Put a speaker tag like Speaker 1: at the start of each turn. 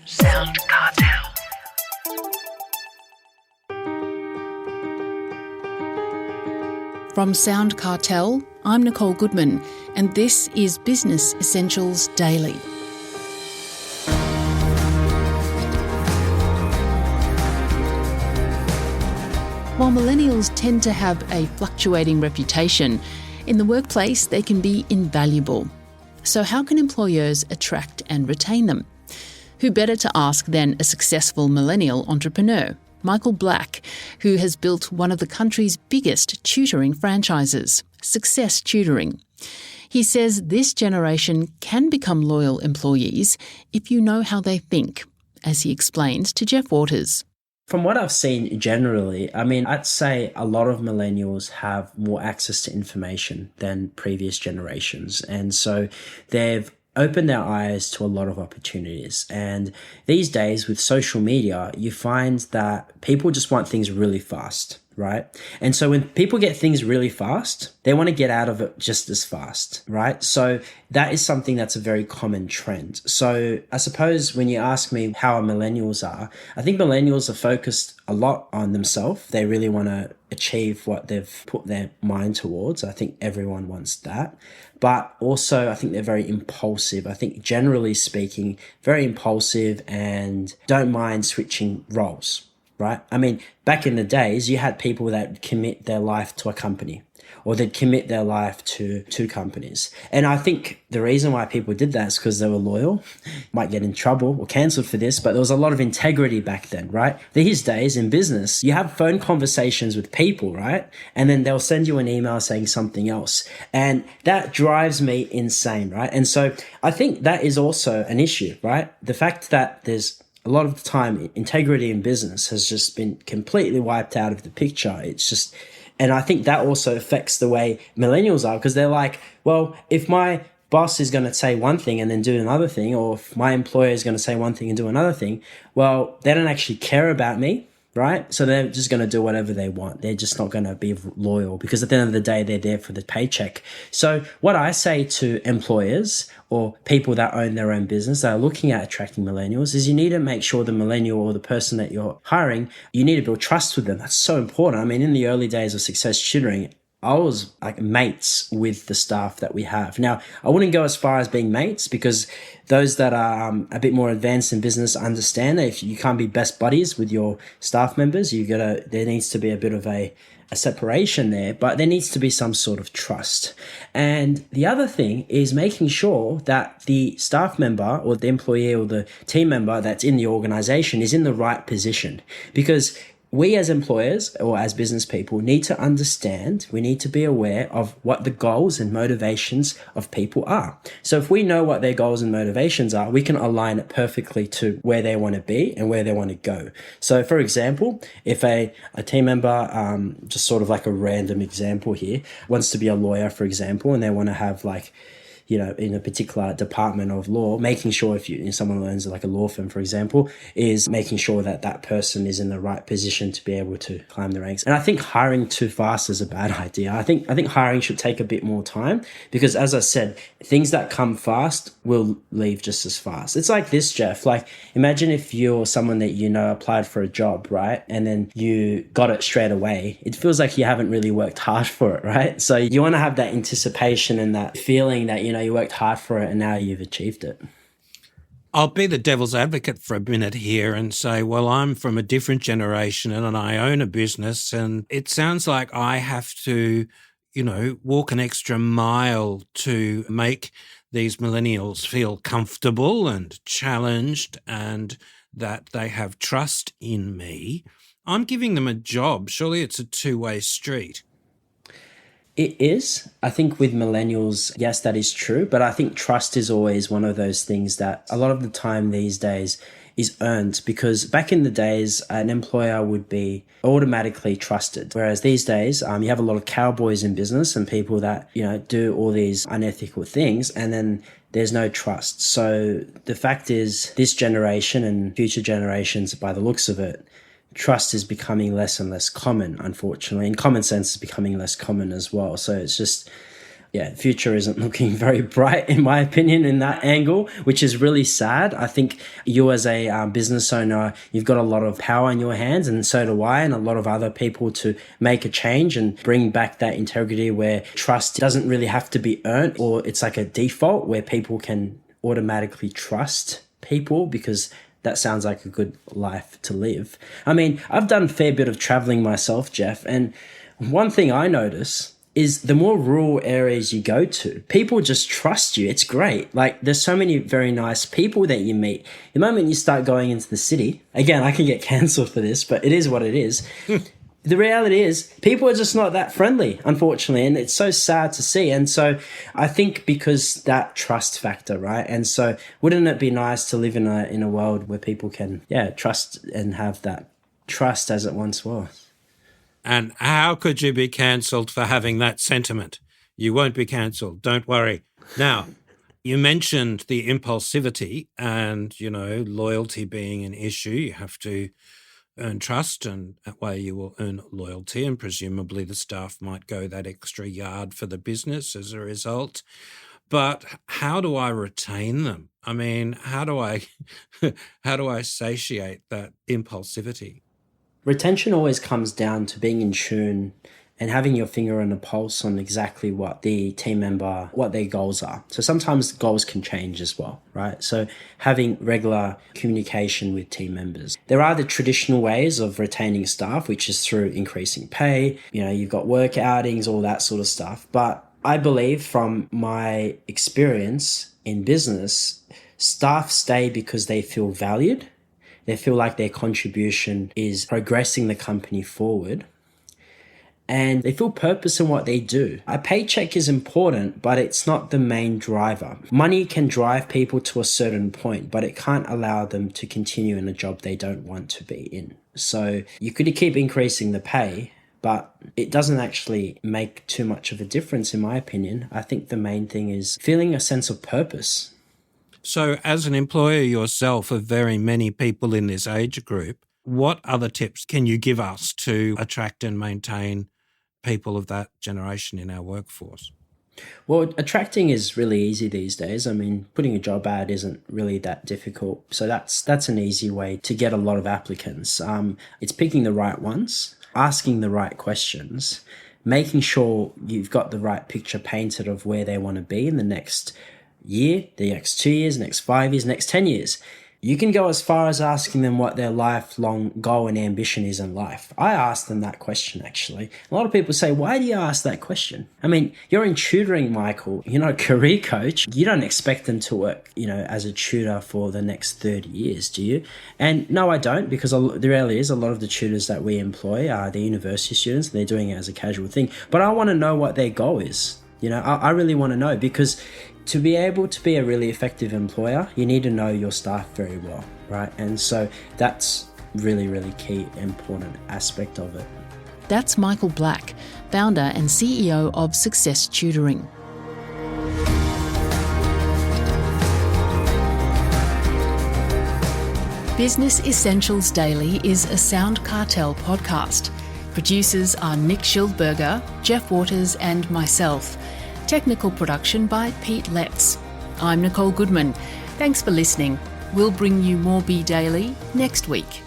Speaker 1: SoundCartel.
Speaker 2: From SoundCartel, I'm Nicole Goodman, and this is Business Essentials Daily. While millennials tend to have a fluctuating reputation, in the workplace they can be invaluable. So how can employers attract and retain them? Who better to ask than a successful millennial entrepreneur, Michael Black, who has built one of the country's biggest tutoring franchises, Success Tutoring. He says this generation can become loyal employees if you know how they think, as he explains to Jeff Waters.
Speaker 3: From what I've seen generally, I'd say a lot of millennials have more access to information than previous generations. And so they've opened their eyes to a lot of opportunities. And these days with social media, you find that people just want things really fast, right? And so when people get things really fast, they want to get out of it just as fast, right? So that is something that's a very common trend. So I suppose when you ask me how millennials are, I think millennials are focused a lot on themselves. They really want to achieve what they've put their mind towards. I think everyone wants that. But also, I think they're very impulsive. I think generally speaking, very impulsive and don't mind switching roles, right? Back in the days, you had people that commit their life to a company, or they'd commit their life to two companies. And I think the reason why people did that is because they were loyal. Might get in trouble or cancelled for this, but there was a lot of integrity back then, right? These days in business, you have phone conversations with people, right? And then they'll send you an email saying something else. And that drives me insane, right? And so I think that is also an issue, right? The fact that there's a lot of the time integrity in business has just been completely wiped out of the picture. And I think that also affects the way millennials are, because they're like, well, if my boss is going to say one thing and then do another thing, or if my employer is going to say one thing and do another thing, well, they don't actually care about me, right? So they're just going to do whatever they want. They're just not going to be loyal, because at the end of the day, they're there for the paycheck. So what I say to employers or people that own their own business that are looking at attracting millennials is you need to make sure the millennial or the person that you're hiring, you need to build trust with them. That's so important. In the early days of Success Tutoring, I was like mates with the staff that we have. Now, I wouldn't go as far as being mates, because those that are a bit more advanced in business understand that if you can't be best buddies with your staff members, there needs to be a bit of a separation there, but there needs to be some sort of trust. And the other thing is making sure that the staff member or the employee or the team member that's in the organization is in the right position, because we as employers or as business people need to understand, we need to be aware of what the goals and motivations of people are. So if we know what their goals and motivations are, we can align it perfectly to where they want to be and where they want to go. So for example, if a team member, just sort of like a random example here, wants to be a lawyer, for example, and they want to have in a particular department of law, making sure if someone learns like a law firm, for example, is making sure that that person is in the right position to be able to climb the ranks. And I think hiring too fast is a bad idea. I think hiring should take a bit more time, because as I said, things that come fast will leave just as fast. It's like this, Jeff. Like, imagine if you're someone that applied for a job, right? And then you got it straight away. It feels like you haven't really worked hard for it, right? So you want to have that anticipation and that feeling that, you worked hard for it and now you've achieved it.
Speaker 4: I'll be the devil's advocate for a minute here and say, well, I'm from a different generation and I own a business, and it sounds like I have to, walk an extra mile to make these millennials feel comfortable and challenged and that they have trust in me. I'm giving them a job. Surely it's a two-way street.
Speaker 3: It is. I think with millennials, yes, that is true. But I think trust is always one of those things that a lot of the time these days is earned, because back in the days, an employer would be automatically trusted. Whereas these days, you have a lot of cowboys in business and people that, do all these unethical things, and then there's no trust. So the fact is, this generation and future generations, by the looks of it, trust is becoming less and less common, unfortunately, and common sense is becoming less common as well. So it's just, yeah, the future isn't looking very bright, in my opinion, in that angle, which is really sad. I think you as a business owner, you've got a lot of power in your hands, and so do I, and a lot of other people, to make a change and bring back that integrity where trust doesn't really have to be earned, or it's like a default where people can automatically trust people, because that sounds like a good life to live. I mean, I've done a fair bit of traveling myself, Jeff, and one thing I notice is the more rural areas you go to, people just trust you. It's great. Like, there's so many very nice people that you meet. The moment you start going into the city, again, I can get cancelled for this, but it is what it is. The reality is people are just not that friendly, unfortunately, and it's so sad to see. And so I think because that trust factor, right? And so wouldn't it be nice to live in a world where people can, trust and have that trust as it once was?
Speaker 4: And how could you be cancelled for having that sentiment? You won't be cancelled. Don't worry. Now, you mentioned the impulsivity and, loyalty being an issue. You have to earn trust, and that way you will earn loyalty, and presumably the staff might go that extra yard for the business as a result. But how do I retain them? I mean, how do I satiate that impulsivity?
Speaker 3: Retention always comes down to being in tune and having your finger on the pulse on exactly what the team member, what their goals are. So sometimes goals can change as well, right? So having regular communication with team members. There are the traditional ways of retaining staff, which is through increasing pay. You've got work outings, all that sort of stuff. But I believe from my experience in business, staff stay because they feel valued. They feel like their contribution is progressing the company forward, and they feel purpose in what they do. A paycheck is important, but it's not the main driver. Money can drive people to a certain point, but it can't allow them to continue in a job they don't want to be in. So you could keep increasing the pay, but it doesn't actually make too much of a difference, in my opinion. I think the main thing is feeling a sense of purpose.
Speaker 4: So as an employer yourself of very many people in this age group, what other tips can you give us to attract and maintain people of that generation in our workforce?
Speaker 3: Well, attracting is really easy these days. I mean, putting a job ad isn't really that difficult. So that's an easy way to get a lot of applicants. It's picking the right ones, asking the right questions, making sure you've got the right picture painted of where they want to be in the next year, the next 2 years, next 5 years, next 10 years. You can go as far as asking them what their lifelong goal and ambition is in life. I asked them that question, actually. A lot of people say, why do you ask that question? I mean, you're in tutoring, Michael. You're not a career coach. You don't expect them to work, as a tutor for the next 30 years, do you? And no, I don't, because the reality is a lot of the tutors that we employ are the university students, and they're doing it as a casual thing. But I want to know what their goal is. I really want to know, because to be able to be a really effective employer, you need to know your staff very well, right? And so that's really, really key, important aspect of it.
Speaker 2: That's Michael Black, founder and CEO of Success Tutoring. Business Essentials Daily is a SoundCartel podcast. Producers are Nick Schildberger, Jeff Waters and myself. Technical production by Pete Letts. I'm Nicole Goodman. Thanks for listening. We'll bring you more Be Daily next week.